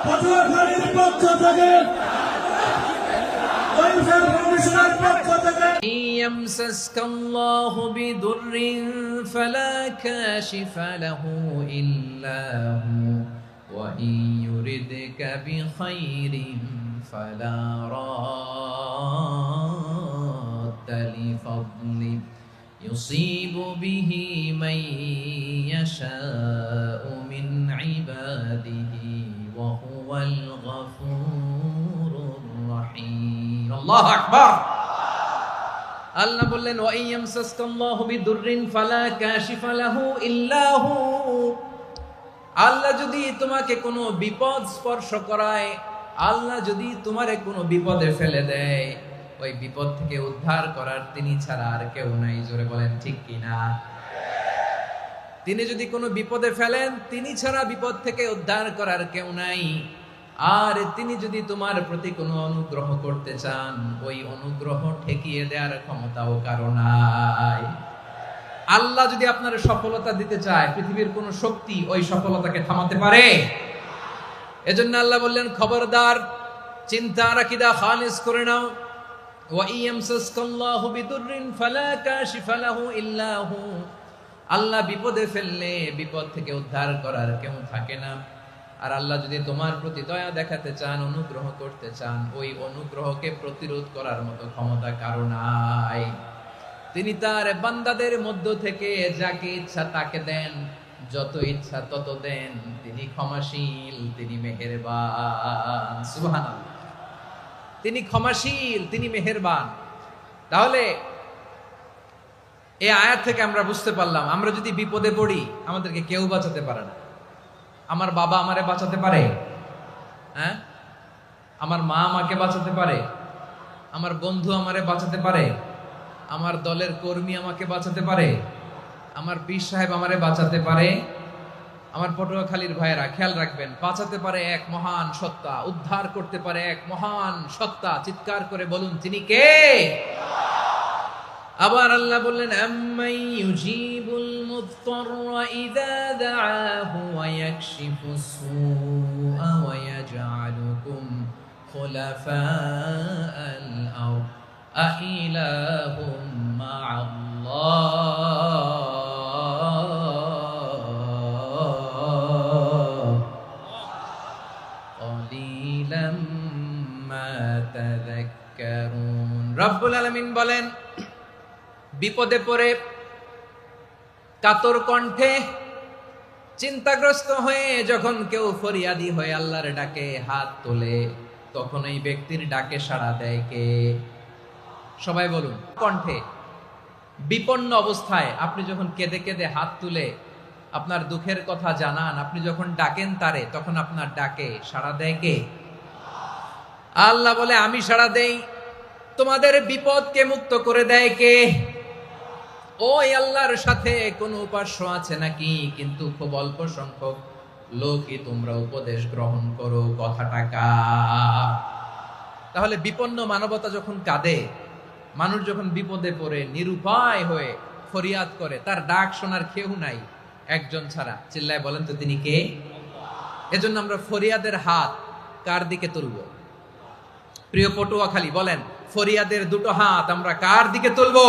পটুয়াখালীর পক্ষ থেকে ওয়েলফেয়ার ফাউন্ডেশনের পক্ষ থেকে إن يمسسك الله بضر فلا كاشف له إلا هو وإن يردك بخير فلا راد لفضله يصيب به من يشاء من عباده وهو الغفور الرحيم الله أكبر আল্লাহ বললেন ওয়া ইয়ামসাসকাল্লাহু বিদুররিন ফালা কাশিফা লাহু ইল্লা হু। আল্লাহ যদি তোমাকে কোনো বিপদ স্পর্শ করায়, আল্লাহ যদি তোমারে কোনো বিপদে ফেলে দেয়, ওই বিপদ থেকে উদ্ধার করার তিনি ছাড়া আর কেউ নাই। জোরে বলেন ঠিক কিনা? তিনি যদি কোনো বিপদে ফেলেন, তিনি ছাড়া বিপদ থেকে উদ্ধার করার কেউ নাই। আর তিনি যদি তোমার প্রতি কোনো অনুগ্রহ করতে চান, ওই অনুগ্রহ ঠেকিয়ে দেওয়ার ক্ষমতাও কারো নাই। আল্লাহ যদি আপনার সফলতা দিতে চায়, পৃথিবীর কোন শক্তি ওই সফলতাকে থামাতে পারে? এজন্য আল্লাহ বললেন, খবরদার, চিন্তা আর আকীদা খালিস করে নাও। ওয়া ইয়ামসাসকাল্লাহু বিদুররিন ফালা কাশিফা লাহু ইল্লা হু। আল্লাহ বিপদে ফেললে বিপদ থেকে উদ্ধার করার কেউ থাকে না। আর আল্লাহ যদি তোমার প্রতি দয়া দেখাতে চান, অনুগ্রহ করতে চান, ওই অনুগ্রহকে প্রতিরোধ করার মতো ক্ষমতা কারো নাই। তিনি তার বান্দাদের মধ্য থেকে যাকে ইচ্ছা তাকে দেন, যত ইচ্ছা তত দেন। তিনি ক্ষমাশীল, তিনি মেহেরবান। সুবহানাল্লাহ। তিনি ক্ষমাশীল, তিনি মেহেরবান। তাহলে এই আয়াত থেকে আমরা বুঝতে পারলাম, আমরা যদি বিপদে পড়ি আমাদেরকে কেউ বাঁচাতে পারে না। আমার বাবা আমারে বাঁচাতে পারে? হ্যাঁ? আমার মা আমাকে বাঁচাতে পারে? আমার বন্ধু আমারে বাঁচাতে পারে? আমার দলের কর্মী আমাকে বাঁচাতে পারে? আমার পীর সাহেব আমারে বাঁচাতে পারে? আমার পটুয়াখালীর ভাইয়েরা খেয়াল রাখবেন, বাঁচাতে পারে এক মহান সত্তা, উদ্ধার করতে পারে এক মহান সত্তা। চিৎকার করে বলুন, তিনি কে? আবার আল্লাহ বললেন, আম্মাই ইউজিবুল মুযতাররা ইযা দাআহু ওয়া ইয়াকশিফুস সুআ ওয়া ইয়াজআলুকুম খুলাফাআল আরদ আইলাহুম মা'আল্লাহ ক্বালিলাম মা তাযাক্কারুন। রব্বুল আলামিন বলেন, বিপদে পড়ে কাতর কণ্ঠে চিন্তাগ্রস্ত হয়ে যখন কেউ ফরিয়াদি হয়ে আল্লাহর ডাকে হাত তোলে, তখন এই ব্যক্তির ডাকে সাড়া দেয় কে? সবাই বলুন। কণ্ঠে বিপন্ন অবস্থায় আপনি যখন কেঁদে কেঁদে হাত তুলে আপনার দুঃখের কথা জানান, আপনি যখন ডাকেন তারে, তখন আপনার ডাকে সাড়া দেয় কে? আল্লাহ বলে, আমি সাড়া দেই। তোমাদের বিপদকে মুক্ত করে দেয় কে? ওই আল্লাহর সাথে কোন উপাস্য আছে নাকি? কিন্তু খুব অল্প সংখ্যক লোকই তোমরা উপদেশ গ্রহণ করো। কথাটা কার? তাহলে বিপন্ন মানবতা যখন কাঁদে, মানুষ যখন বিপদে পড়ে নিরুপায় হয়ে ফরিয়াদ করে, তার ডাক শোনার কেউ নাই একজন ছাড়া। চিল্লায় বলেন তো, তিনি কে? এজন্য আমরা ফরিয়াদের হাত কার দিকে তুলব? প্রিয় পটুয়াখালী, বলেন, ফরিয়াদের দুটো হাত আমরা কার দিকে তুলবো?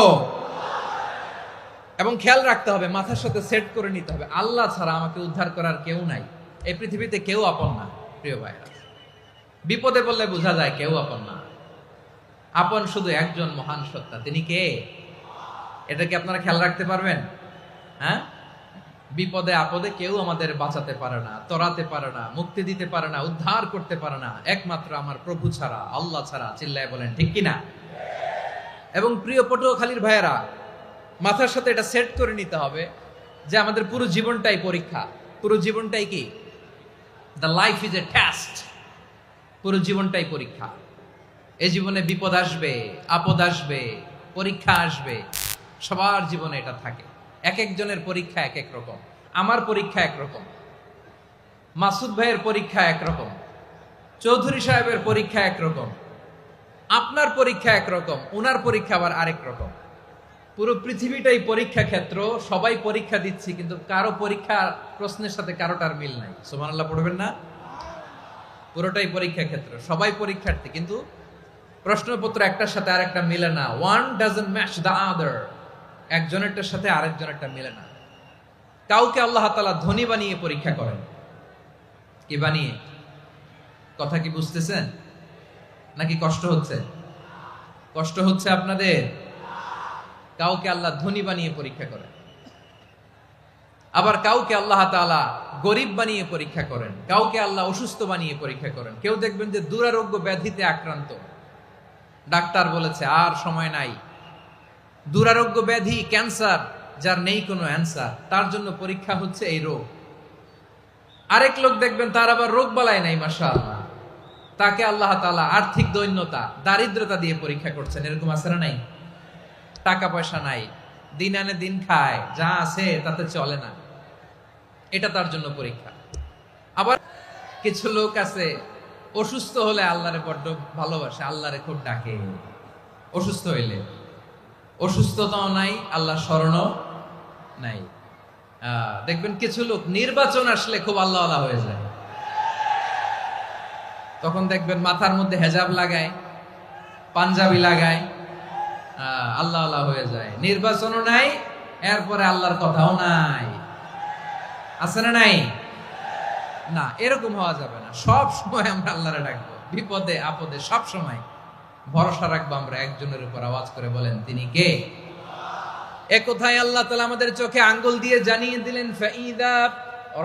এবং খেয়াল রাখতে হবে, মাথার সাথে সেট করে নিতে হবে, আল্লাহ ছাড়া আমাকে উদ্ধার করার কেউ নাই। এই পৃথিবীতে কেউ আপন না। প্রিয় ভাইরা, বিপদে পড়লে বোঝা যায় কেউ আপন না। আপন শুধু একজন মহান সত্তা, তিনি কে? এটা কি আপনারা খেয়াল রাখতে পারবেন? হ্যাঁ, বিপদে আপদে কেউ আমাদের বাঁচাতে পারে না, তরাতে পারে না, মুক্তি দিতে পারে না, উদ্ধার করতে পারে না, একমাত্র আমার প্রভু ছাড়া, আল্লাহ ছাড়া। চিল্লায় বলেন ঠিক কিনা? এবং প্রিয় পটুয়াখালীর ভাইয়েরা, মাথার সাথে এটা সেট করে নিতে হবে যে আমাদের পুরো জীবনটাই পরীক্ষা। পুরো জীবনটাই কি? The life is a test. পুরো জীবনটাই পরীক্ষা। এই জীবনে বিপদ আসবে, আপদ আসবে, পরীক্ষা আসবে, সবার জীবনে এটা থাকে। এক একজনের পরীক্ষা এক এক রকম। আমার পরীক্ষা একরকম, মাসুদ ভাইয়ের পরীক্ষা একরকম, চৌধুরী সাহেবের পরীক্ষা একরকম, আপনার পরীক্ষা একরকম, উনার পরীক্ষা আবার আরেক রকম। পুরো পৃথিবীটাই পরীক্ষা ক্ষেত্র, সবাই পরীক্ষা দিচ্ছি, কিন্তু কারো পরীক্ষা প্রশ্নের সাথে কারোটার মিল নাই। সুবহানাল্লাহ পড়বেন না? পুরোটাই পরীক্ষা ক্ষেত্র, সবাই পরীক্ষার্থী, কিন্তু প্রশ্নপত্র একটার সাথে আরেকটা মিলে না। One doesn't match the other, একজনেরটার সাথে আরেকজনেরটা মিলে না। কাউকে আল্লাহ তাআলা ধনী বানিয়ে পরীক্ষা করেন। কি বানিয়ে? কথা কি বুঝতেছেন নাকি কষ্ট হচ্ছে? কষ্ট হচ্ছে আপনাদের? কাউকে আল্লাহ ধনী বানিয়ে পরীক্ষা করেন, আবার কাউকে আল্লাহ তাআলা গরিব বানিয়ে পরীক্ষা করেন, কাউকে আল্লাহ অসুস্থ বানিয়ে পরীক্ষা করেন। কেউ দেখবেন যে দুরারোগ্য ব্যাধিতে আক্রান্ত, ডাক্তার বলেছে আর সময় নাই, দুরারোগ্য ব্যাধি, ক্যান্সার, যার নেই কোনো অ্যান্সার, তার জন্য পরীক্ষা হচ্ছে এই রোগ। আরেক লোক দেখবেন তার আবার রোগ বালাই নাই, মাশাআল্লাহ, তাকে আল্লাহ তাআলা আর্থিক দৈন্যতা, দারিদ্রতা দিয়ে পরীক্ষা করছেন। এরকম আছে না নাই? টাকা পয়সা নাই, দিন আনে দিন খায়, যা আছে তাতে চলে না, এটা তার জন্য পরীক্ষা। আবার কিছু লোক আছে অসুস্থ হলে আল্লাহরে বড্ড ভালোবাসে, আল্লাহরে খুব ডাকে। অসুস্থ হইলে অসুস্থতাও নাই, আল্লাহ স্মরণও নাই। দেখবেন কিছু লোক নির্বাচন আসলে খুব আল্লাহ আল্লাহ হয়ে যায়, তখন দেখবেন মাথার মধ্যে হেজাব লাগায়, পাঞ্জাবি লাগায়, আল্লাহ আল্লাহ হয়ে যায়। নির্বাচনও নাই, এরপরে আল্লাহর কথাও নাই। আছে না নাই? না, এরকম হওয়া যাবে না। সব সময় আমরা আল্লাহরে ডাকবো, বিপদে আপদে সব সময় ভরসা রাখবো আমরা একজনের উপর। আওয়াজ করে বলেন, তিনি কে? এ কথায় আল্লাহ তাআলা আমাদের চোখে আঙ্গুল দিয়ে জানিয়ে দিলেন, ফাইদা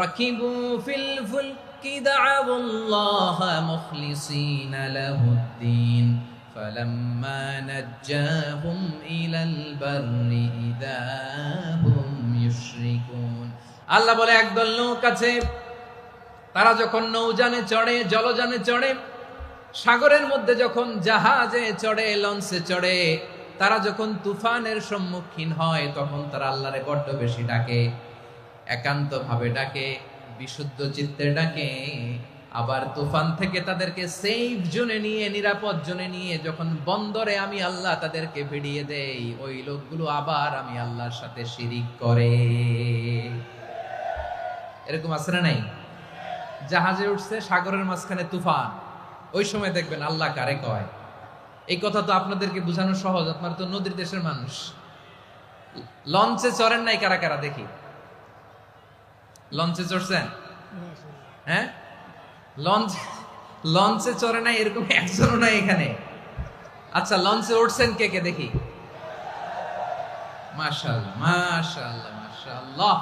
রাকিবু ফিল ফুলকি দা'আউল্লাহা মুখলিসিনা লাহুদ্দিন ফালাম্মা নাজ্জাহুম ইলাল বাররি ইযা হুম ইউশরিকুন। আল্লাহ বলে, একদল লোক আছে, তারা যখন নৌযানে চড়ে, জলযানে চড়ে, সাগরের মধ্যে যখন জাহাজে চড়ে, লঞ্চে চড়ে, তারা যখন তুফানের সম্মুখীন হয়, তখন তারা আল্লাহরে বড্ড বেশি ডাকে, একান্ত ভাবে ডাকে, বিশুদ্ধ চিত্তে ডাকে। আবার তুফান থেকে তাদেরকে সেফ জোনে নিয়ে, নিরাপদ জোনে নিয়ে যখন বন্দরে আমি আল্লাহ তাদেরকে ভিড়িয়ে দেই, ওই লোকগুলো আবার আমি আল্লাহর সাথে শিরিক করে। এরকম আছে না নাই? জাহাজে উঠছে, সাগরের মাঝখানে তুফান, ওই সময় দেখবেন আল্লাহ কারে কয়। এই কথা তো আপনাদেরকে বোঝানো সহজ, আপনারা তো নদীর দেশের মানুষ। লঞ্চে চড়েন নাই কারা কারা দেখি? লঞ্চে চড়ছেন? হ্যাঁ, লঞ্চে চড়ে নাই এরকম একজনও নাই এখানে। আচ্ছা, লঞ্চে উঠছেন কে কে দেখি? মাশাআল্লাহ, মাশাআল্লাহ, মাশাআল্লাহ।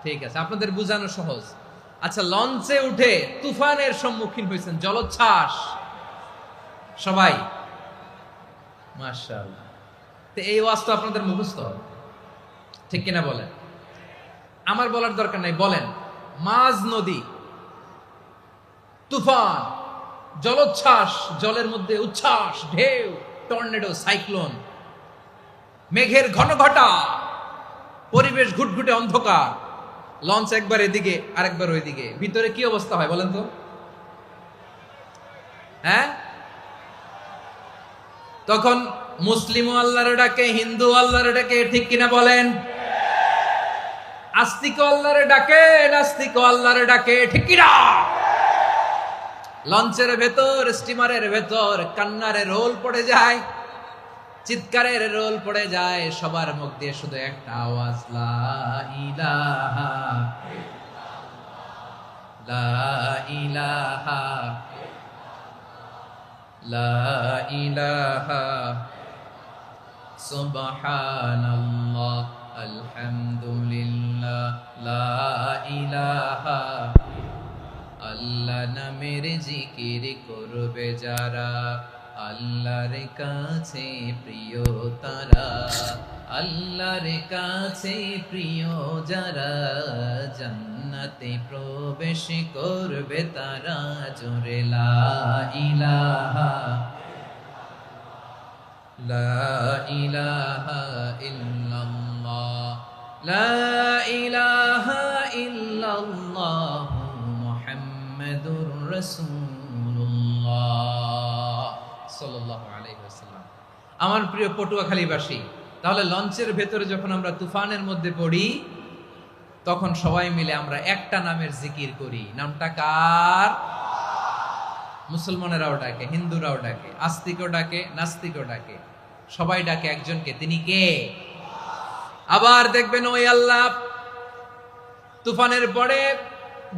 ঠিক আছে, আপনাদের বোঝানো সহজ। আচ্ছা, লঞ্চে উঠে তুফানের সম্মুখীন হয়েছেন, জলোচ্ছ্বাস, সবাই? মাশাআল্লাহ। তো এই ওয়াজ তো আপনাদের মুখস্থ, ঠিক কিনা বলেন? আমার বলার দরকার নাই, বলেন। মাঝ নদী, তুফান, জলোচ্ছ্বাস, জলের মধ্যে উচ্ছ্বাস, ঢেউ, টর্নেডো, সাইক্লোন, মেঘের ঘনঘটা, পরিবেশ ঘুটঘুটে অন্ধকার, লঞ্চ একবার এদিকে আরেকবার ওইদিকে, ভিতরে কি অবস্থা হয় বলেন তো? হ্যাঁ, তখন মুসলিমও আল্লাহর ডাকে, হিন্দু আল্লাহর ডাকে, ঠিক কিনা বলেন? আস্তিক আল্লাহর ডাকে, নাস্তিক আল্লাহর ডাকে, ঠিক কিনা? লঞ্চের ভেতর, স্টিমারের ভেতর কান্নারে রোল পড়ে যায়, চিৎকারের রোল পড়ে যায়, সবার মুখ দিয়ে শুধু একটা আওয়াজ, লা ইলাহা লা ইলাহা লা ইলাহা সুবহানাল্লাহ আলহামদুলিল্লাহ লা ইলাহা। আল্লাহ নামের জিকির করবে যারা, আল্লাহর কাছে প্রিয় তারা, আল্লাহর কাছে প্রিয় যারা, জান্নাতে প্রবেশ করবে তারা, জোরে লা ইলাহা লা ইলাহা ইল্লাল্লাহ লা ইলাহা ইল্লাল্লাহ মুহাম্মাদুর রাসূলুল্লাহ সাল্লাল্লাহু আলাইহি ওয়াসাল্লাম। আমার প্রিয় পটুয়াখালীবাসী, তাহলে লঞ্চের ভেতরে যখন আমরা তুফানের মধ্যে পড়ি, তখন সবাই মিলে আমরা একটা নামের জিকির করি। নামটা কার? মুসলমানেরাও ডাকে, হিন্দুরাও ডাকে, আস্তিকও ডাকে, নাস্তিকও ডাকে, সবাই ডাকে একজনকে। তিনি কে? আবার দেখবেন ওই আল্লাহ তুফানের পরে,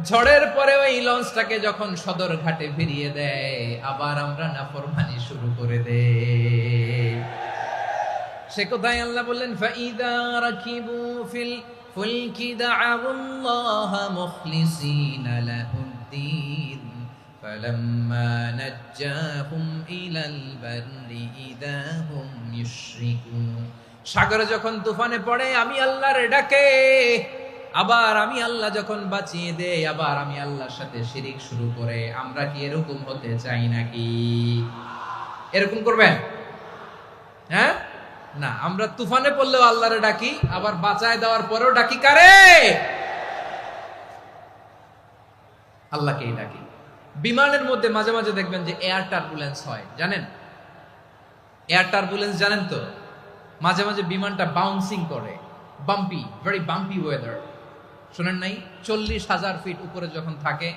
ঝড়ের পরে ওই লঞ্চটাকে যখন সদর ঘাটে ফিরিয়ে দেয়, আবার আমরা নাফরমানি শুরু করে দেই। সে কোথায়? আল্লাহ বললেন, ফাইদা রাকিবু ফিল ফুলকি দা'আউল্লাহ মুখলিসিনা লাহুদ্দিন ফালাম্মা নাজ্জাহুম ইলাল বাররি ইযা হুম ইউশরিকুন। সাগরে যখন তুফানে পড়ে আমি আল্লাহর ডাকে, আবার আমি আল্লাহ যখন বাঁচিয়ে দেই, আবার আমি আল্লাহর সাথে শিরিক শুরু করে। আমরা কি এরকম হতে চাই নাকি? এরকম করবেন? হ্যাঁ না, আমরা তুফানে পড়লেও আল্লাহরে ডাকি, আবার বাঁচায় দেওয়ার পরেও ডাকি কারে? আল্লাহকেই ডাকি। বিমানের মধ্যে মাঝে মাঝে দেখবেন যে এয়ার টার্বুলেন্স হয়, জানেন? এয়ার টার্বুলেন্স জানেন তো? মাঝে মাঝে বিমানটা বাউন্সিং করে, বাম্পি, ভেরি বাম্পি ওয়েদার। শোনেন নাই? 40,000 ফিট উপরে যখন থাকে,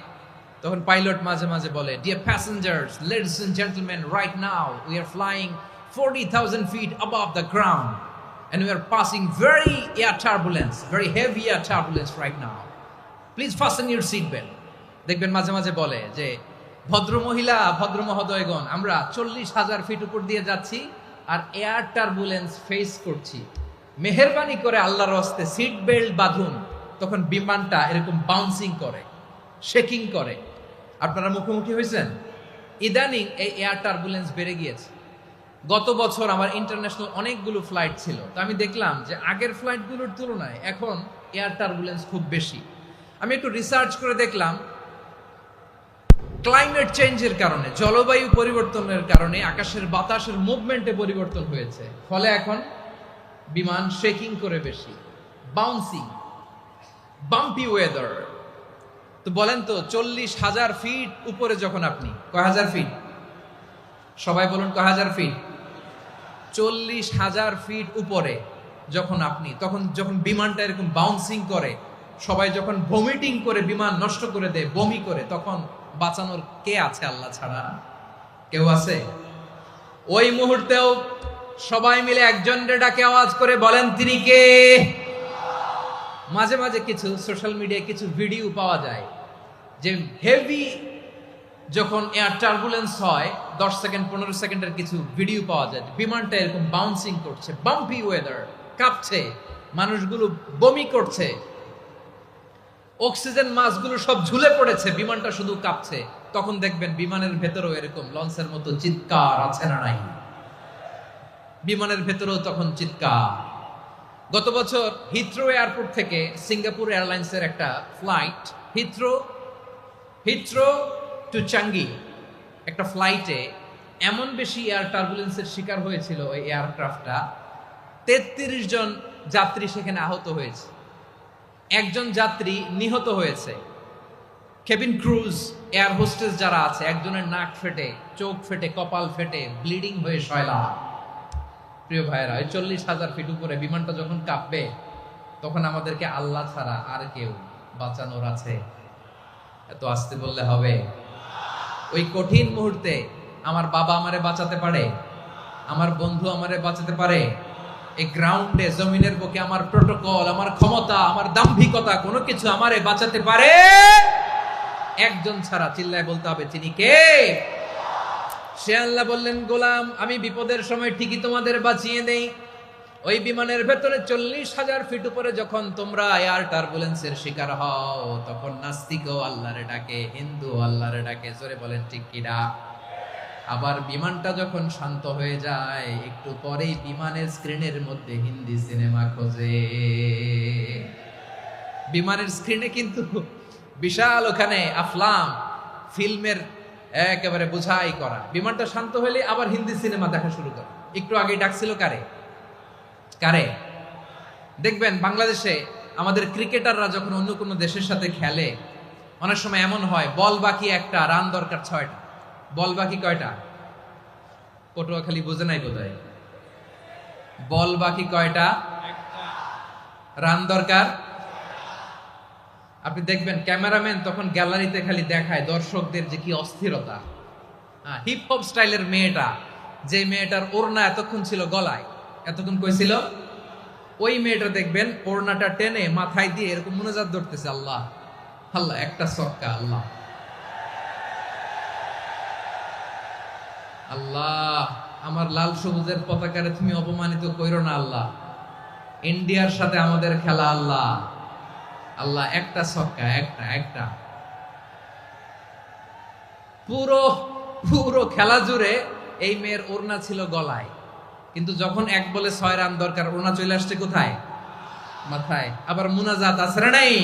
তখন পাইলট মাঝে মাঝে বলে, dear passengers, ladies and gentleman, right now we are flying 40,000 feet above the ground and we are passing very air turbulence, very heavy air turbulence right now. Please fasten your seat belt. দেখবেন মাঝে মাঝে বলে যে, ভদ্র মহিলা, ভদ্র মহোদয়গণ, আমরা 40,000 ফিট উপর দিয়ে যাচ্ছি আর এয়ার টার্বুলেন্স ফেস করছি, মেহেরবানি করে আল্লাহর হস্তে সিট বেল্ট বাঁধুন। তখন বিমানটা এরকম বাউন্সিং করে, শেকিং করে। আপনারা মুখোমুখি হয়েছেন? ইদানিং এই এয়ার টার্বুলেন্স বেড়ে গিয়েছে। গত বছর আমার ইন্টারন্যাশনাল অনেকগুলো ফ্লাইট ছিল, তো আমি দেখলাম যে আগের ফ্লাইটগুলোর তুলনায় এখন এয়ার টার্বুলেন্স খুব বেশি। আমি একটু রিসার্চ করে দেখলাম, ক্লাইমেট চেঞ্জের কারণে, জলবায়ু পরিবর্তনের কারণে আকাশের বাতাসের মুভমেন্টে পরিবর্তন হয়েছে, ফলে এখন বিমান শেকিং করে বেশি, বাউন্সিং, বাম্পি ওয়েদার। তো বলেন তো, 40,000 ফিট উপরে যখন আপনি, কয় হাজার ফিট? সবাই বলুন, কয় হাজার ফিট? 40,000 ফিট উপরে যখন আপনি, তখন যখন বিমানটা এরকম বাউন্সিং করে, সবাই যখন ভমিটিং করে বিমান নষ্ট করে দেয়, বমি করে, তখন বাঁচানোর কে আছে আল্লাহ ছাড়া? কেউ আছে? ওই মুহূর্তেও সবাই মিলে একজনের ডাকে আওয়াজ করে বলেন, তিনি কে? মাঝে মাঝে কিছু সোশ্যাল মিডিয়ায় কিছু ভিডিও পাওয়া যায় যে হেভি যখন এয়ার টার্বুলেন্স হয়, 10 সেকেন্ড 15 সেকেন্ডের কিছু ভিডিও পাওয়া যায়, বিমানটা এরকম বাউন্সিং করছে, বাম্পি ওয়েদার, কাঁপছে, মানুষগুলো বমি করছে, অক্সিজেন মাস্কগুলো সব ঝুলে পড়েছে, বিমানটা শুধু কাঁপছে। তখন দেখবেন বিমানের ভেতরেও এরকম লঞ্চের মতো চিৎকার আছে না নাই? বিমানের ভেতরেও তখন চিৎকার। গত বছর হিথ্রো এয়ারপোর্ট থেকে সিঙ্গাপুর এয়ারলাইন্সের একটা ফ্লাইট, হিথ্রো টু চাঙ্গি, একটা ফ্লাইটে এমন বেশি এয়ার টার্বুলেন্সের শিকার হয়েছিল ওই এয়ারক্রাফটটা, 33 জন যাত্রী সেখানে আহত হয়েছে, একজন যাত্রী নিহত হয়েছে। কেবিন ক্রুজ, এয়ার হোস্টেস যারা আছে, একজনের নাক ফেটে, চোখ ফেটে, কপাল ফেটে, ব্লিডিং হয়ে শয়লা। প্রিয় ভাইরা, ওই 40,000 ফিট উপরে বিমানটা যখন কাঁপবে, তখন আমাদেরকে আল্লাহ ছাড়া আর কেউ বাঁচানোর আছে? এত আসতে বললে হবে? ওই কঠিন মুহূর্তে আমার বাবা আমারে বাঁচাতে পারে, আমার বন্ধু আমারে বাঁচাতে পারে। এই গ্রাউন্ডে, জমিনের বুকে আমার প্রোটোকল, আমার ক্ষমতা, আমার দাম্ভিকতা, কোনো কিছু আমারে বাঁচাতে পারে একজন ছাড়া। চিল্লায় বলতে হবে, তিনি কে? সে আল্লাহ বললেন, গোলাম, আমি বিপদের সময় ঠিকই তোমাদের বাঁচিয়ে দেই। ওই বিমানের ভেতরে 40,000 ফিট উপরে যখন তোমরা এয়ার টার্বুলেন্সের শিকার হও, তখন নাস্তিকও আল্লাহরে ডাকে, হিন্দু আল্লাহরে ডাকে। জোরে বলেন ঠিক কিনা? আবার বিমানটা যখন শান্ত হয়ে যায়, একটু পরেই বিমানের স্ক্রিনের মধ্যে হিন্দি সিনেমা খোঁজে। বিমানের স্ক্রিনে কিন্তু বিশাল ওখানে আফলাম, ফিল্মের একেবারে বোঝাই করা। বিমানটা শান্ত হলে আবার হিন্দি সিনেমা দেখা শুরু করে। একটু আগে ডাকছিল কারে? দেখবেন বাংলাদেশে আমাদের ক্রিকেটাররা যখন অন্য কোনো দেশের সাথে খেলে, অনেক সময় এমন হয়, বল বাকি একটা, রান দরকার 6টা। বল বাকি কয়টা? পটুয়াখালী বোঝে নাই বোধহয়। বল বাকি কয়টা? রান দরকার। আপনি দেখবেন ক্যামেরাম্যান তখন গ্যালারিতে খালি দেখায় দর্শকদের যে কি অস্থিরতা। হিপ হপ স্টাইলের মেয়েটা, যে মেয়েটার ওড়না এতক্ষণ ছিল গলায়, এতক্ষণ কই ছিল, ওই মেয়েটা দেখবেন ওড়নাটা টেনে মাথায় দিয়ে এরকম মুনাজাত ধরতেছে, আল্লাহ আল্লাহ, একটা সক্কা, আল্লাহ আল্লাহ, আমার লাল সবুজের পতাকারে তুমি অপমানিত কইরো না আল্লাহ, ইন্ডিয়ার সাথে আমাদের খেলা আল্লাহ আল্লাহ, একটা ছক্কা, একটা একটা। পুরো পুরো খেলা জুড়ে এই মেয়ের ওড়না ছিল গলায়, কিন্তু যখন এক বলে 6 রান দরকার, ওড়না চলে আসছে কোথায়? মাথায়। আবার মুনাজাত আছে না নাই?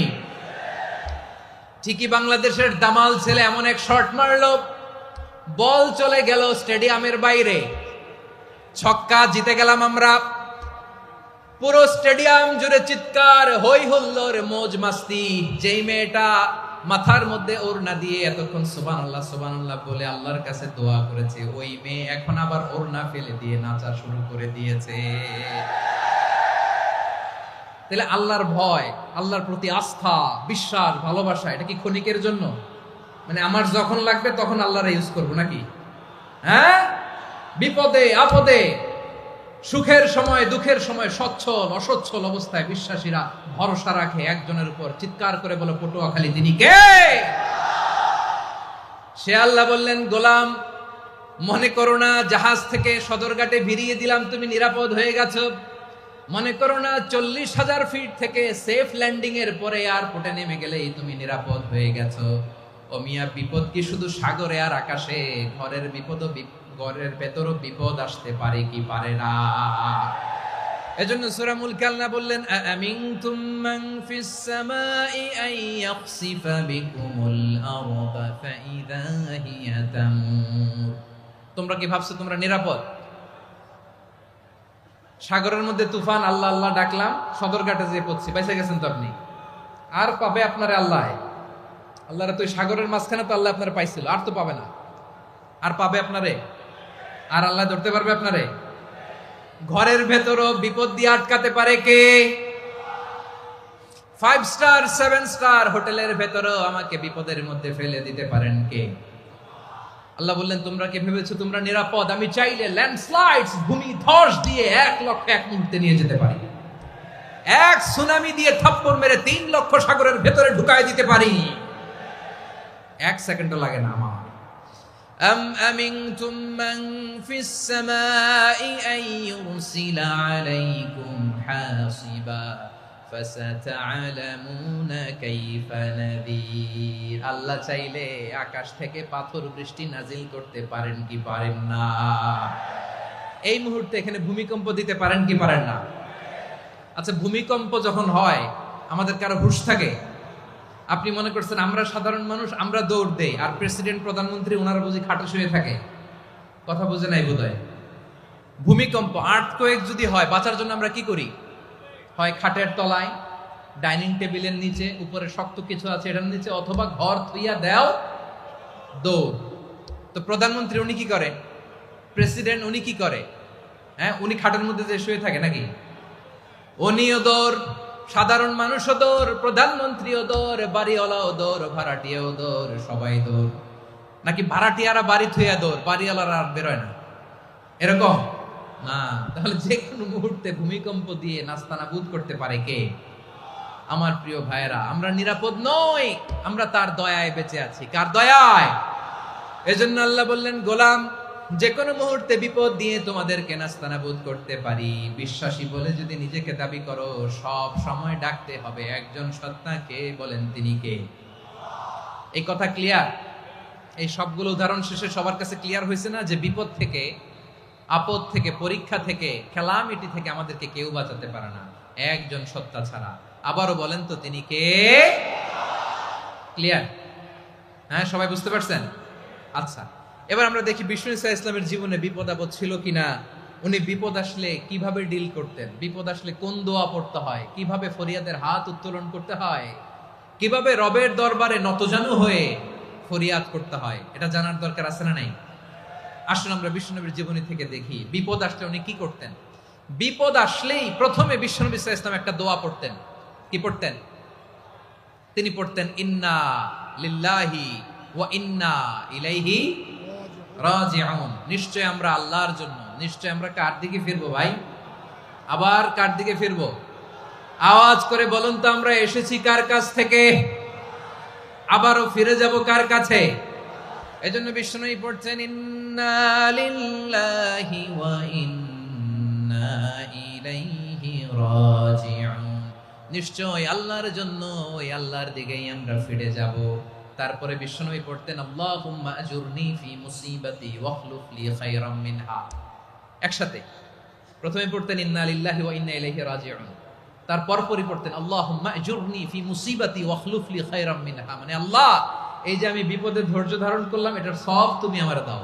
ঠিকই বাংলাদেশের দামাল ছেলে এমন এক শট মারলো, বল চলে গেল স্টেডিয়ামের বাইরে, ছক্কা, জিতে গেলাম আমরা। পুরো স্টেডিয়াম জুড়ে চিৎকার, হই হুল্লোর, মৌজ মাস্তি। যেই মেয়েটা মাথার মধ্যে ওড়না দিয়ে এতক্ষণ সুবহানাল্লাহ সুবহানাল্লাহ বলে আল্লাহর কাছে দোয়া করেছে, ওই মেয়ে এখন আবার ওড়না ফেলে দিয়ে নাচা শুরু করে দিয়েছে। তাহলে আল্লাহর ভয়, আল্লাহর প্রতি আস্থা, বিশ্বাস, ভালোবাসা, এটা কি ক্ষণিকের জন্য? মানে আমার যখন লাগবে তখন আল্লাহরে ইউজ করবো নাকি? হ্যাঁ, বিপদে আপদে, সুখের সময় দুঃখের সময়, সচ্ছল অসচ্ছল অবস্থায় বিশ্বাসীরা ভরসা রাখে একজনের উপর, চিৎকার করে বলে পটুয়াখালী তিনি কে? সে আল্লাহ বললেন, গোলাম মনে করো না জাহাজ থেকে সদরঘাটে ভিড়িয়ে দিলাম তুমি নিরাপদ হয়ে গেছো, মনে করো না 40,000 ফিট থেকে সেফ ল্যান্ডিং এর পরে এয়ারপোর্টে নেমে গেলেই তুমি নিরাপদ হয়ে গেছো। ও মিয়া, বিপদ কি শুধু সাগরে আর আকাশে? ঘরের বিপদও, ঘরের ভেতরও বিপদ আসতে পারে কি পারে না? এজন্য সূরা মুলক আল্লাহ বললেন, আমিনতুম মান ফিস সামাই আন ইয়াখসিফা বিকুমুল আরদা ফাইযা হিয়া তামুর। তোমরা কি ভাবছো তোমরা নিরাপদ? সাগরের মধ্যে তুফান, আল্লাহ আল্লাহ ডাকলাম, সদরঘাটে যেয়ে পড়ছি, বাইসে গেছেন তো আপনি। আর পাবে আপনারে আল্লাহ? আল্লাহরা তো সাগরের মাঝখানে তো আল্লাহ আপনারা পাইছিল, আর তো পাবে না। আর পাবে আপনারে? আর আল্লাহ ধরতে পারবে আপনারে? ঘরের ভেতরও বিপদ দিয়ে আটকাতে পারে কে? 5 স্টার 7 স্টার হোটেলের ভেতরও আমাকে বিপদের মধ্যে ফেলে দিতে পারেন কে? আল্লাহ বললেন, তোমরা কি ভেবেছো তোমরা নিরাপদ? আমি চাইলে ল্যান্ডস্লাইডস, ভূমি ধস দিয়ে 1 লক্ষ 1 মুহূর্তে নিয়ে যেতে পারি। এক সুনামি দিয়ে থাপ্পড় মেরে 3 লক্ষ সাগরের ভেতরে ঢুকায় দিতে পারি। 1 সেকেন্ডও লাগে না আমার। أم أمنتم من في السماء أن يرسل عليكم حاصبا فستعلمون كيف نذير। আল্লাহ চাইলে আকাশ থেকে পাথর বৃষ্টি নাজিল করতে পারেন কি পারেন না? এই মুহূর্তে এখানে ভূমিকম্প দিতে পারেন কি পারেন না? আচ্ছা, ভূমিকম্প যখন হয় আমাদের কারো হুঁশ থাকে? আপনি মনে করছেন আমরা সাধারণ মানুষ, আমরা দৌড় দেই, আর প্রেসিডেন্ট প্রধানমন্ত্রী ওনারা বুঝি খাটে শুয়ে থাকে? কথা বুঝে নাই বোধহয়। ভূমিকম্প, আর্থকোয়েক যদি হয়, বাঁচার জন্য আমরা কি করি? হয় খাটের তলায়, ডাইনিং টেবিলের নিচে, উপরে শক্ত কিছু আছে এটার নিচে, অথবা ঘর থুইয়া দেও দৌড়। তো প্রধানমন্ত্রী উনি কি করে? প্রেসিডেন্ট উনি কি করে? হ্যাঁ, উনি খাটের মধ্যে যে শুয়ে থাকে নাকি? উনিও দৌড়, সাধারণ মানুষও দৌড়, প্রধানমন্ত্রীও দৌড়, বাড়িওয়ালাও দৌড়, ভাড়াটিয়াও দৌড়, সবাই দৌড়। নাকি ভাড়াটিয়ারা বাড়ি থুইয়া দৌড়, বাড়িওয়ালারা আর বেরোয় না? এরকম না। তাহলে যে কোনো মুহূর্তে ভূমিকম্প দিয়ে নাস্তানাবুদ করতে পারে কে? আমার প্রিয় ভাইয়েরা, আমরা নিরাপদ নই, আমরা তার দয়ায় বেঁচে আছি। কার দয়ায়? এজন্য আল্লাহ বললেন, গোলাম যে কোনো মুহূর্তে বিপদ দিয়ে তোমাদেরকে নাস্তানাবুদ করতে পারি। বিশ্বাসী বলে যদি নিজেকে দাবি করো, সব সময় ডাকতে হবে একজন সত্তাকে। বলেন তিনি কে? এই কথা ক্লিয়ার? এই সবগুলো উদাহরণ শেষে সবার কাছে ক্লিয়ার হয়েছে না যে বিপদ থেকে, আপদ থেকে, পরীক্ষা থেকে, খেলামিটি থেকে আমাদেরকে কেউ বাঁচাতে পারে না একজন সত্তা ছাড়া। আবারও বলেন তো তিনি কে? ক্লিয়ার? হ্যাঁ, সবাই বুঝতে পারছেন? আচ্ছা, এবার আমরা দেখি বিষ্ণু ইসা ইসলামের জীবনে বিপদ আপদ ছিল কিনা। উনি বিপদ আসলে কিভাবে ডিল করতেন, বিপদ আসলে কোন দোয়া পড়তে হয়, কিভাবে ফরিয়াদের হাত উত্তোলন করতে হয়, কিভাবে রবের দরবারে নতজানু হয়ে ফরিয়াদ করতে হয়, এটা জানার দরকার আছে না নাই? আসুন আমরা বিষ্ণু নবীর জীবনী থেকে দেখি বিপদ আসলে উনি কি করতেন। বিপদ আসলেই প্রথমে বিশ্বনবী সাল্লাল্লাহু আলাইহি ওয়াসাল্লাম একটা দোয়া পড়তেন। কি পড়তেন? তিনি পড়তেন ইন্না লিল্লাহি ওয়া ইন্না ইলাইহি রাজিউন। নিশ্চয় আমরা আল্লাহর জন্য, নিশ্চয় আমরা কার দিকে ফিরবো ভাই? আবার কার দিকে ফিরবো? আওয়াজ করে বলুন তো, আমরা এসেছি কার কাছ থেকে, আবারও ফিরে যাব কার কাছে? এজন্য বিষ্ণুই পড়ছেন ইন্না লিল্লাহি ওয়া ইন্না ইলাইহি রাজিউন। নিশ্চয় আল্লাহর জন্য, ওই আল্লাহর দিকেই আমরা ফিরে যাব। তারপরে বিষ্ণুই পড়তেন আল্লাহুম্মা আজুরনি ফি মুসিবাতি ওয়াখলুফ লি খায়রাম মিনহা। একসাথে প্রথমে পড়তেন ইন্না লিল্লাহি ওয়া ইন্না ইলাইহি রাজিউন, তারপর পরে পড়তেন আল্লাহুম্মা আজুরনি ফি মুসিবাতি ওয়াখলুফ লি খায়রাম মিনহা। মানে আল্লাহ, এই যে আমি বিপদে ধৈর্য ধারণ করলাম, এটার সব তুমি আমার দাও,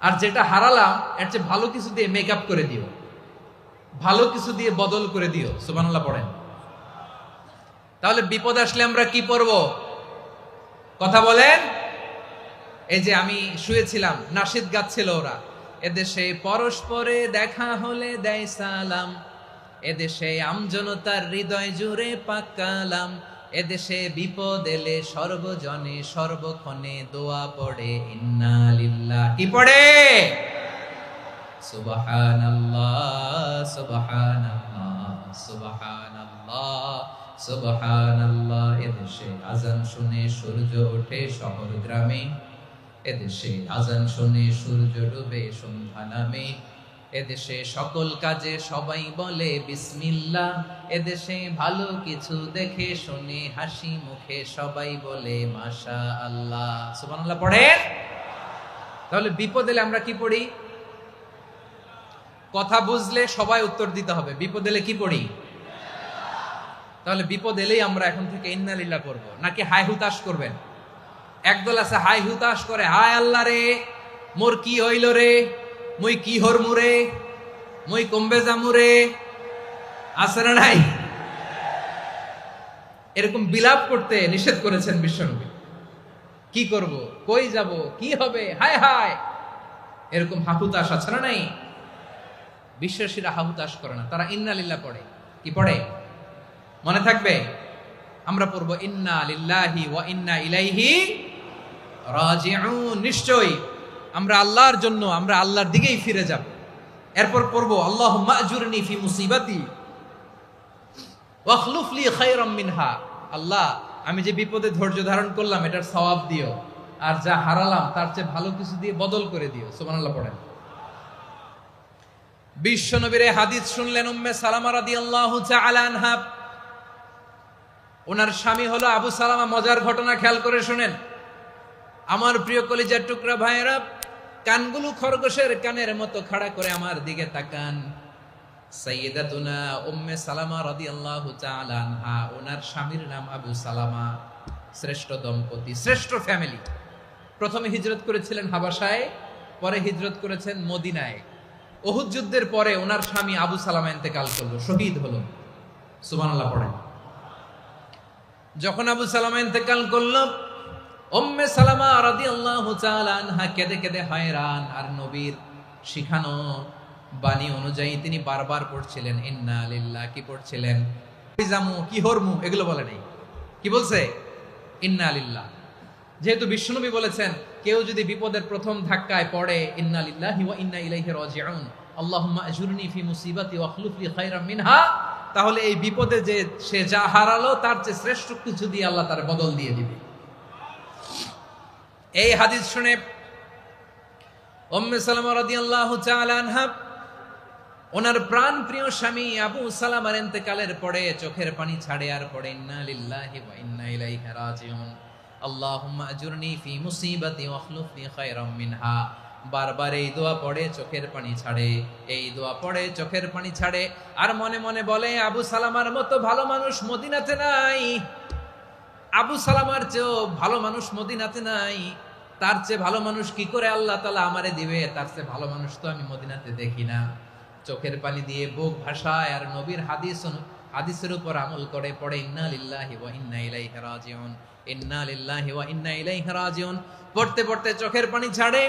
আর যেটা হারালাম এর চেয়ে ভালো কিছু দিয়ে মেকআপ করে দিও, ভালো কিছু দিয়ে বদল করে দিও। সুবহানাল্লাহ পড়েন। তাহলে বিপদ আসলে আমরা কি পড়ব? কথা বলেন। এই যে আমি শুয়েছিলাম, নাশিদ গাচ্ছিল ওরা, এদেশে পরস্পরে দেখা হলে দেয় সালাম, এদেশে আমজনতার হৃদয় জুড়ে পাকালাম, এদেশে বিপদ এলে সর্বজনে সর্বক্ষণে দোয়া পড়ে ইন্না লিল্লাহ। কি পড়ে? সুবহানাল্লাহ সুবহানাল্লাহ সুবহানাল্লাহ সুবহানাল্লাহ। এদেশে আজান শুনে সূর্য ওঠে শহর গ্রামে, এদেশে আজান শুনে সূর্য ডুবে সন্ধ্যা নামে, এদেশে সকল কাজে সবাই বলে বিসমিল্লাহ, এদেশে ভালো কিছু দেখে শুনে হাসি মুখে সবাই বলে মাশাআল্লাহ। সুবহানাল্লাহ পড়েন। তাহলে বিপদ এলে আমরা কি পড়ি? কথা বুঝলে সবাই উত্তর দিতে হবে। বিপদ এলে কি পড়ি? তাহলে বিপদ এলেই আমরা এখন থেকে ইন্না লিল্লাহ পড়ব, নাকি হাই হুতাশ করবেন? একদল আছে হাই হুতাশ করে, হায় আল্লাহ রে মোর কি হইল রে, মুই কি হরমু রে, মুই কমবে জামু রে, আছে না নাই? এরকম বিলাপ করতে নিষেধ করেছেন বিশ্বনবী। কি করব, কই যাব, কি হবে, হায় হায়, এরকম হাহুতাশ আছে না নাই? বিশ্বাসীরা হাহুতাশ করে না, তারা ইন্না লিল্লাহ পড়ে। কি পড়ে? মনে থাকবে? আমরা পড়বো ইন্না লিল্লাহি ওয়া ইন্না ইলাইহি রাজিউন। নিশ্চয়ই আমরা আল্লাহর জন্য, আমরা আল্লাহর দিকেই ফিরে যাব। এরপর পড়বো আল্লাহুম্মা আজুরনি ফি মুসিবাতি ওয়াখলুফ লি খায়রাম মিনহা। আল্লাহ, আমি যে বিপদে ধৈর্য ধারণ করলাম এটার সওয়াব দিও, আর যা হারালাম তার চেয়ে ভালো কিছু দিয়ে বদল করে দিও। সুবহানাল্লাহ পড়েন। বিশ্বনবীর হাদিস শুনলেন উম্মে সালামা রাদিয়াল্লাহু তাআলা আনহা। ওনার স্বামী হলো আবু সালামা। মজার ঘটনা খেয়াল করে শুনেন আমার প্রিয় কলিজার টুকরা ভাইয়েরা। কানগুলো খরগোশের কানের মতো খাড়া করে আমার দিকে তাকান। সাইয়্যিদাতুনা উম্মে সালামা রাদিয়াল্লাহু তাআলা আনহা, ওনার স্বামীর নাম আবু সালামা। শ্রেষ্ঠ দম্পতি, শ্রেষ্ঠ ফ্যামিলি। প্রথমে হিজরত করেছিলেন হাবাসায়, পরে হিজরত করেছেন মদিনায়। উহুদ যুদ্ধের পরে ওনার স্বামী আবু সালামা ইন্তেকাল করলো, শহীদ হলো। সুবহানাল্লাহ পড়েন। যখন আবু সালামা ইন্তেকাল করলো, উম্মে সালামা রাদিয়াল্লাহু তাআলা আনহা কেঁদে কেঁদে হয়রান। আর নবীর শিখানো বাণী অনুযায়ী তিনি বারবার পড়ছিলেন ইন্না লিল্লাহ। কি পড়ছিলেন? জামু কি হরমু এগুলো বলে নাই। কি বলছে? ইন্না লিল্লাহ। যেহেতু বিশ্বনবী বলেছেন কেউ যদি বিপদের প্রথম ধাক্কায় পড়ে ইন্না লিল্লাহি ওয়া ইন্না ইলাইহি রাজিউন, আল্লাহুম্মা আজুরনি ফি মুসিবাতি ওয়াখলুফ লি খায়রাম মিনহা, তাহলে এই বিপদে যে সে যা হারালো তার চেয়ে শ্রেষ্ঠ কিছু দিয়ে আল্লাহ তার বদল দিয়ে দিবে। এই হাদিস শুনে উম্মে সালামা রাদিয়াল্লাহু তাআলা আনহা ওনার প্রাণ প্রিয় স্বামী আবু সালামার ইন্তেকালের পরে চোখের পানি ছাড়ে আর পড়ে ইন্না লিল্লাহি ওয়া ইন্না ইলাইহি রাজিউন, আল্লাহুম্মা আজুরনি ফি মুসিবাতি ওয়াখলুফ লি খায়রাম মিনহা। বারবার এই দোয়া পড়ে চোখের পানি ছাড়ে, এই দোয়া পড়ে চোখের পানি ছাড়ে, আর মনে মনে বলে আবু সালামার মতো ভালো মানুষ মদিনাতে নাই, আবু সালামার চেয়েও ভালো মানুষ মদিনাতে নাই, তার চেয়ে ভালো মানুষ কি করে আল্লাহ তাআলা আমারে দিবে, তার চেয়ে ভালো মানুষ তো আমি মদিনাতে দেখি না। চোখের পানি দিয়ে বুক ভাসায় আর নবীর হাদিসের উপর আমল করে পড়ে ইন্না লিল্লাহি ওয়া ইন্না ইলাইহি রাজিউন, ইন্না লিল্লাহি ওয়া ইন্না ইলাইহি রাজিউন। পড়তে পড়তে চোখের পানি ছাড়ে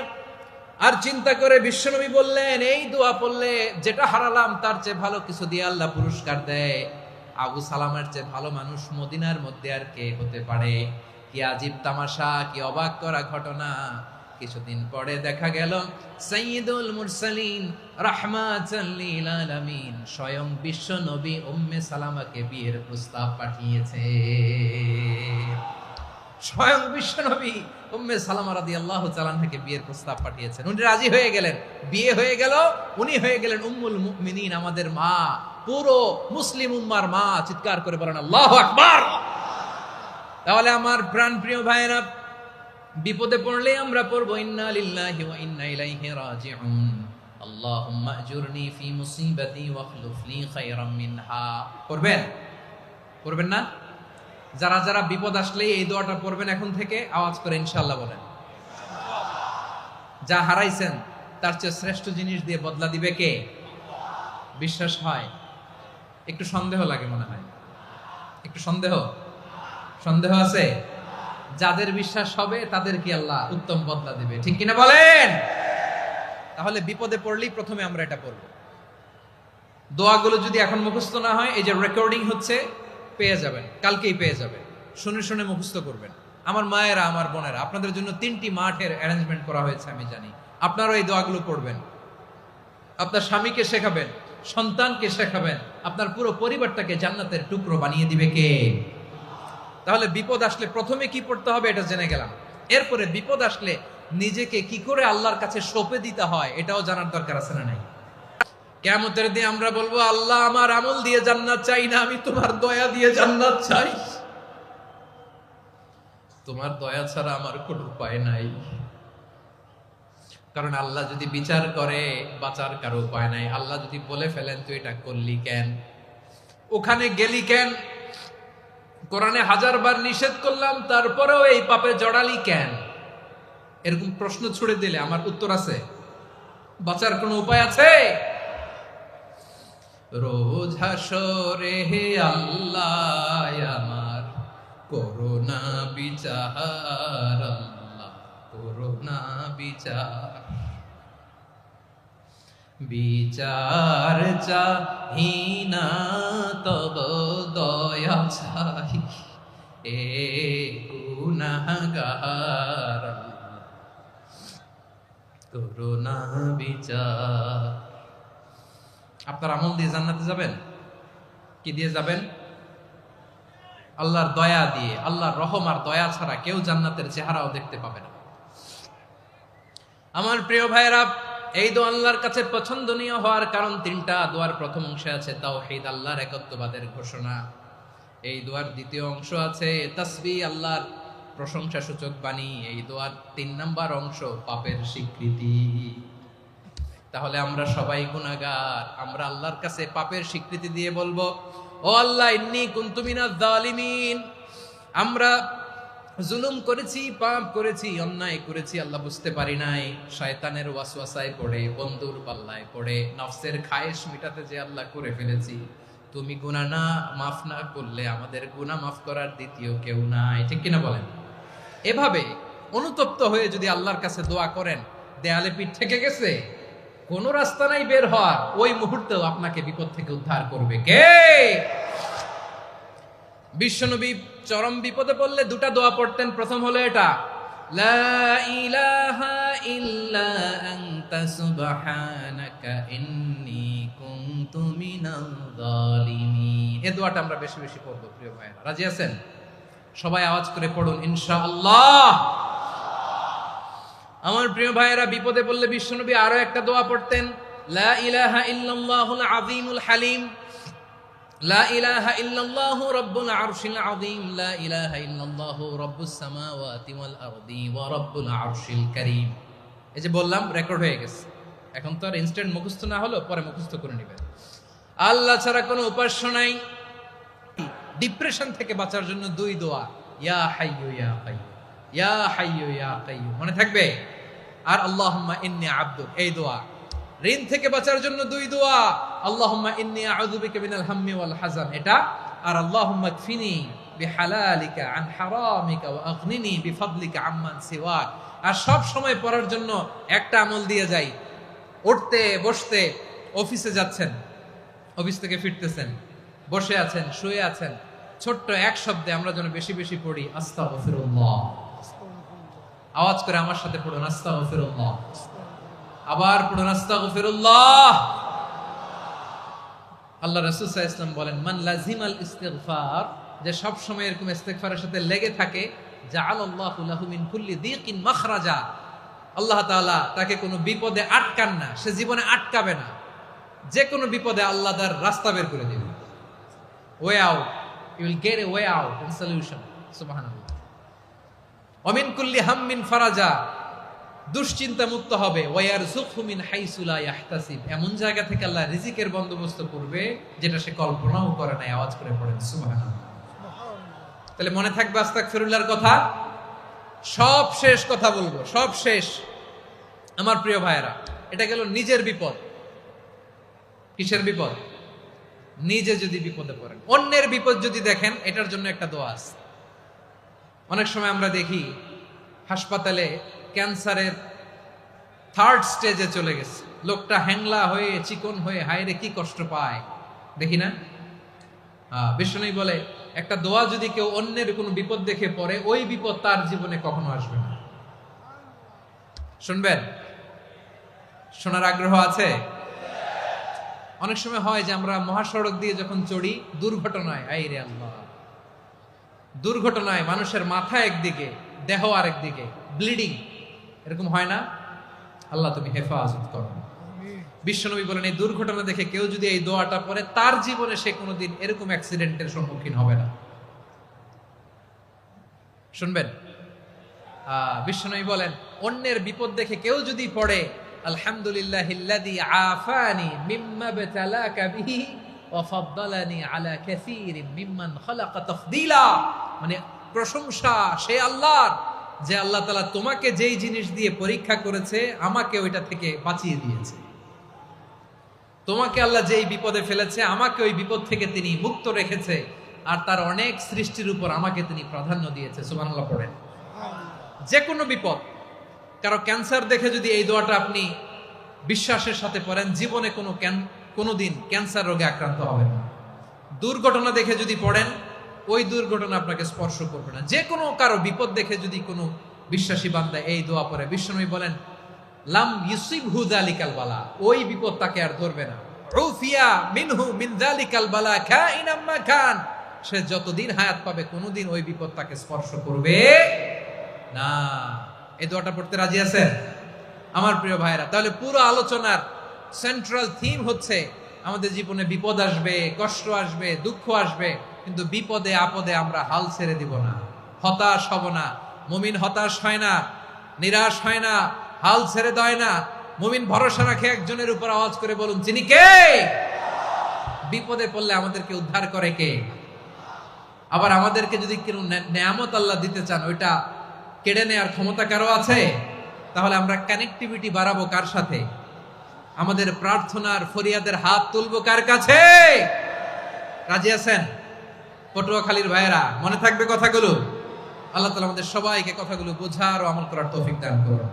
আর চিন্তা করে বিশ্বনবী বললেন, এই দোয়া পড়লে যেটা হারালাম তার চেয়ে ভালো কিছু দিয়ে আল্লাহ পুরস্কার দেয়। আবু সালামের চেয়ে ভালো মানুষ মদিনার মধ্যে আর কে হতে পারে? কি আজীব তামাশা, কি অবাক করা ঘটনা। কিছুদিন পরে দেখা গেল সাইয়্যিদুল মুরসালিন রাহমাতাল লিল আলামিন স্বয়ং বিশ্ব নবী উম্মে সালামাকে বিয়ের প্রস্তাব পাঠিয়েছে। স্বয়ং বিশ্ব নবী উম্মে সালামা রাদিয়াল্লাহু তাআলা থেকে বিয়ের প্রস্তাব পাঠিয়েছেন। উনি রাজি হয়ে গেলেন, বিয়ে হয়ে গেল, উনি হয়ে গেলেন উম্মুল মুমিনিন, আমাদের মা, পুরো মুসলিম উম্মার মা। চিৎকার করে বলেন আল্লাহু আকবার। তাহলে আমার প্রাণপ্রিয় ভাইয়েরা, বিপদে পড়লে আমরা পড়বো ইন্না লিল্লাহি ওয়া ইন্না ইলাইহি রাজিউন, আল্লাহুম্মা আজুরনি ফি মুসিবাতি ওয়াখলুফ লি খায়রাম মিনহা। পড়বেন? পড়বেন না? যারা যারা বিপদ আসলে এই দোয়াটা পড়বেন এখন থেকে আওয়াজ করে ইনশাআল্লাহ বলেন। যা হারাইছেন তার চেয়ে শ্রেষ্ঠ জিনিস দিয়ে বদলা দিবে কে? বিশ্বাস হয়? একটু সন্দেহ লাগে মনে হয়, একটু সন্দেহ আছে? যাদের বিশ্বাস হবে তাদের কি আল্লাহ উত্তম বদলা দিবে, ঠিক কিনা বলেন? তাহলে বিপদে পড়লেই প্রথমে আমরা এটা পড়ব। দোয়াগুলো যদি এখন মুখস্থ না হয়, এই যে রেকর্ডিং হচ্ছে, পেয়ে যাবেন, কালকেই পেয়ে যাবেন। শুনে শুনে মুখস্থ করবেন। আমার মায়েরা, আমার বোনেরা, আপনাদের জন্য 3টি মাঠের অ্যারেঞ্জমেন্ট করা হয়েছে, আমি জানি। আপনারাও এই দোয়াগুলো পড়বেন, আপনার স্বামীকে শেখাবেন, সন্তানকে শেখাবেন, আপনার পুরো পরিবারটাকে জান্নাতের টুকরো বানিয়ে দিবে কে? তাহলে বিপদ আসলে প্রথমে কি পড়তে হবে এটা জেনে গেলাম। এরপরে বিপদ আসলে নিজেকে কি করে আল্লাহর কাছে সঁপে দিতে হয় এটাও জানার দরকার আছে না নাই? কিয়ামতের দিন আমরা বলবো, আল্লাহ আমার আমল দিয়ে জান্নাত চাই না, আমি তোমার দয়া দিয়ে জান্নাত চাই। তোমার দয়া ছাড়া আমার কোনো উপায় নাই। কারণ আল্লাহ যদি বিচার করে বাঁচার কারো উপায় নাই। আল্লাহ যদি বলে ফেলেন তুই এটা করলি কেন, ওখানে গেলি কেন, কোরআনে 1000 বার নিষেধ করলাম তারপরেও এই পাপে জড়ালি কেন, এরকম প্রশ্ন ছুড়ে দিলে আমার উত্তর আছে? বাঁচার কোনো উপায় আছে? রোজ হাসরে হে আল্লাহ আমার করোনা বিচার, আল্লাহ করোনা বিচার, বিচার চাহি না তব দয়া চাই, এ গুনাহগার করোনা বিচার। আপনার আমল দিয়ে জান্নাতে যাবেন? কি দিয়ে যাবেন? আল্লাহর দয়া দিয়ে। আল্লাহর রহম আর দয়া ছাড়া কেউ জান্নাতের চেহারাও দেখতে পাবে না। আমার প্রিয় ভাইরা, এই দোয়া আল্লাহর কাছে পছন্দনীয় হওয়ার কারণ 3টা। দোয়ার প্রথম অংশে আছে তাওহীদ, আল্লাহর একত্ববাদের ঘোষণা। এই দোয়ার দ্বিতীয় অংশ আছে তাসবিহ, আল্লাহর প্রশংসা সূচক বাণী। এই দোয়ার 3 নাম্বার অংশ পাপের স্বীকৃতি। তাহলে আমরা সবাই গুনাহগার। আমরা আল্লাহর কাছে পাপের স্বীকৃতি দিয়ে বলবো, ও আল্লাহ ইন্নী কুনতু মিনাজ জালিমিন, আমরা জুলুম করেছি, পাপ করেছি, অন্যায় করেছি, আল্লাহ বুঝতে পারি নাই। শয়তানের ওয়াসওয়াসায় পড়ে, বন্ধুর পাল্লায় পড়ে, নফসের খায়েশ মিটাতে যে আল্লাহ করে ফেলেছি। তুমি গুনাহ না মাফ না করলে আমাদের গুনাহ মাফ করার দ্বিতীয় কেউ নাই, ঠিক কিনা বলেন? এভাবে অনুতপ্ত হয়ে যদি আল্লাহর কাছে দোয়া করেন, দেয়ালে পিঠ থেকে গেছে, কোনো রাস্তা নাই বের হওয়ার, ওই মুহূর্তেও আপনাকে বিপদ থেকে উদ্ধার করবে কে? বিশ্বনবী চরম বিপদে পড়লে 2টা দোয়া পড়তেন। প্রথম হলো এটা, লা ইলাহা ইল্লা আনতা সুবহানাকা ইন্নী কুনতু মিনাল জালিমিন। এই দোয়াটা আমরা বেশি বেশি পড়ব প্রিয় ভাইরা। রাজি আছেন? সবাই আওয়াজ করে পড়ুন ইনশাআল্লাহ। আমার প্রিয় ভাইয়েরা, বিপদে পড়লে বিশ্বনবী আরো একটা দোয়া পড়তেন, লা ইলাহা ইল্লাল্লাহুল আযীমুল হালিম, লা ইলাহা ইল্লাল্লাহু রাব্বুল আরশিল আযীম, লা ইলাহা ইল্লাল্লাহু রাব্বুস সামাওয়াতি ওয়াল আরদি ওয়া রাব্বুল আরশিল কারীম। এই যে বললাম, রেকর্ড হয়ে গেছে। এখন তো আর ইনস্ট্যান্ট মুখস্থ না হলো, পরে মুখস্থ করে নেবেন। আল্লাহ ছাড়া কোনো উপাস্য নাই। ডিপ্রেশন থেকে বাঁচার জন্য 2 দোয়া, ইয়া হাইয়্যু ইয়া কাইয়্যুম, ইয়া হাইয়্যু ইয়া কাইয়্যুম, মনে থাকবে? আর আল্লাহুম্মা ইন্নী আবদুক, এই দোয়া। ঋণ থেকে বাঁচার জন্য 2 দোয়া, আল্লাহুম্মা ইন্নী আউযু বিকা মিনাল হাম্মি ওয়াল হাযান, এটা। আর আল্লাহুম্মা কফিনি বিহালালিকা আন হারামিকা ওয়া আগনিনি বিফাদলিকা আম্মান সিওয়াক। আর সব সময় পড়ার জন্য একটা আমল দিয়ে যাই, উঠতে বসতে, অফিসে যাচ্ছেন, অফিস থেকে ফিরতেছেন, বসে আছেন, শুয়ে আছেন, ছোট্ট এক শব্দে আমরা যেন বেশি বেশি পড়ি আস্তাগফিরুল্লাহ। আওয়াজ করে আমার সাথে পড়ুন আস্তাগফিরুল্লাহ। আবার পড়ুন আস্তাগফিরুল্লাহ। আল্লাহ রাসূল সাল্লাল্লাহু আলাইহি ওয়াসাল্লাম বলেন, মান লাজিমাল ইস্তিগফার, যে সব সময় এরকম ইস্তিগফারের সাথে লেগে থাকে, জাআলাল্লাহু লাহু মিন কুল্লি দিকিন মাখরাজা, আল্লাহ তাআলা তাকে কোনো বিপদে আটকান না, সে জীবনে আটকাবে না, যে কোনো বিপদে আল্লাহ তার রাস্তা বের করে দিবে। Way out, you will get a way out and solution. সুবহানাল্লাহ। ওয়া মিন কুল্লি হাম্মিন ফারাজা, দুশ্চিন্তা মুক্ত হবে। ওয়ায়ারযুকহু মিন হাইসু লা ইয়াহতাসিব, এমন জায়গা থেকে আল্লাহ রিজিকের বন্দোবস্ত করবে যেটা সে কল্পনাও করে নাই। আওয়াজ করে পড়েন সুবহানাল্লাহ। তাহলে মনে থাকবে আস্তাগফিরুল্লাহর কথা। সব শেষ কথা বলবো, সব শেষ আমার প্রিয় ভাইয়েরা। এটা গেল নিজের বিপদ। কিসের বিপদ? নিজে যদি বিপদে পড়েন। অন্যের বিপদ যদি দেখেন, এটার জন্য একটা দোয়া আছে। অনেক সময় আমরা দেখি হাসপাতালে ক্যান্সারের 3rd স্টেজে চলে গেছে, লোকটা হ্যাংলা হয়ে চিকন হয়ে হায়রে কি কষ্ট পায়, দেখি না? বিষ্ণু বলে একটা দোয়া যদি কেউ অন্যের কোনো বিপদ দেখে পড়ে, ওই বিপদ তার জীবনে কখনো আসবে না। শুনবেন? শোনার আগ্রহ আছে? অনেক সময় হয় যে আমরা মহাসড়ক দিয়ে যখন চড়ি, দুর্ঘটনায়, আইরে আল্লাহ, দুর্ঘটনায় মানুষের মাথা একদিকে, দেহ আরেকদিকে, ব্লিডিং, এরকম হয় না? আল্লাহ তুমি হেফাজত করো। বিশ্বনবী বলেন, এই দুর্ঘটনা দেখে কেউ যদি এই দোয়াটা পড়ে, তার জীবনে সে কোনোদিন এরকম অ্যাক্সিডেন্টের সম্মুখীন হবে না। শুনবেন? বিশ্বনবী বলেন, অন্যের বিপদ দেখে কেউ যদি পড়ে, আলহামদুলিল্লাহিল্লাযী আফানি মিম্মা বতালাকা বিহি ওয়া ফাদ্দালানি আলা কাসীরিন মিম্মান খালাকা তাফদীলা, মানে প্রশংসা সে আল্লাহর, যে আল্লাহ তাআলা তোমাকে যেই জিনিস দিয়ে পরীক্ষা করেছে, আমাকে ওইটা থেকে বাঁচিয়ে দিয়েছে। তোমাকে আল্লাহ যেই বিপদে ফেলেছে, আমাকে ওই বিপদ থেকে তিনি মুক্ত রেখেছে, আর তার অনেক সৃষ্টির উপর আমাকে তিনি প্রাধান্য দিয়েছে। সুবহানাল্লাহ পড়েন। যে কোনো বিপদ, কারো ক্যান্সার দেখে যদি এই দোয়াটা আপনি বিশ্বাসের সাথে পড়েন, জীবনে কোনোদিন ক্যান্সার রোগে আক্রান্ত হবেন না। দুর্ঘটনা দেখে যদি পড়েন, ওই দুর্ঘটনা আপনাকে স্পর্শ করবে না। যে কোনো কারো বিপদ দেখে যদি কোনো বিশ্বাসী বান্দা এই দোয়া পড়ে, বিশ্বনবী বলেন, লাম ইউসিবহু যালিকাল বালা, ওই বিপদ তাকে আর ধরবে না। উফিয়া মিনহু মিন যালিকাল বালা কাইনাম মা কান, সে যতদিন হায়াত পাবে কোনোদিন ওই বিপদ তাকে স্পর্শ করবে না। এই দোয়াটা পড়তে রাজি আছেন আমার প্রিয় ভাইরা? তাহলে পুরো আলোচনার সেন্ট্রাল থিম হচ্ছে, আমাদের জীবনে বিপদ আসবে, কষ্ট আসবে, দুঃখ আসবে, কিন্তু বিপদে আপদে আমরা হাল ছেড়ে দিব না, হতাশ হব না। মুমিন হতাশ হয় না, নিরাশ হয় না, হাল ছেড়ে দেয় না। মুমিন ভরসা রাখে একজনের উপর। আওয়াজ করে বলুন, যিনি কে? বিপদে পড়লে আমাদেরকে উদ্ধার করে কে? আবার আমাদেরকে যদি কোনো নেয়ামত আল্লাহ দিতে চান, ওইটা কেড়ে নেওয়ার ক্ষমতা কারো আছে? তাহলে আমরা কানেক্টিভিটি বাড়াবো কার সাথে? আমাদের প্রার্থনার ফরিয়াদের হাত তুলবো কার কাছে? রাজি আছেন পটুয়াখালীর ভাইয়েরা? মনে থাকবে কথাগুলো। আল্লাহ তাআলা আমাদের সবাইকে কথাগুলো বোঝার ও আমল করার তৌফিক দান করুন।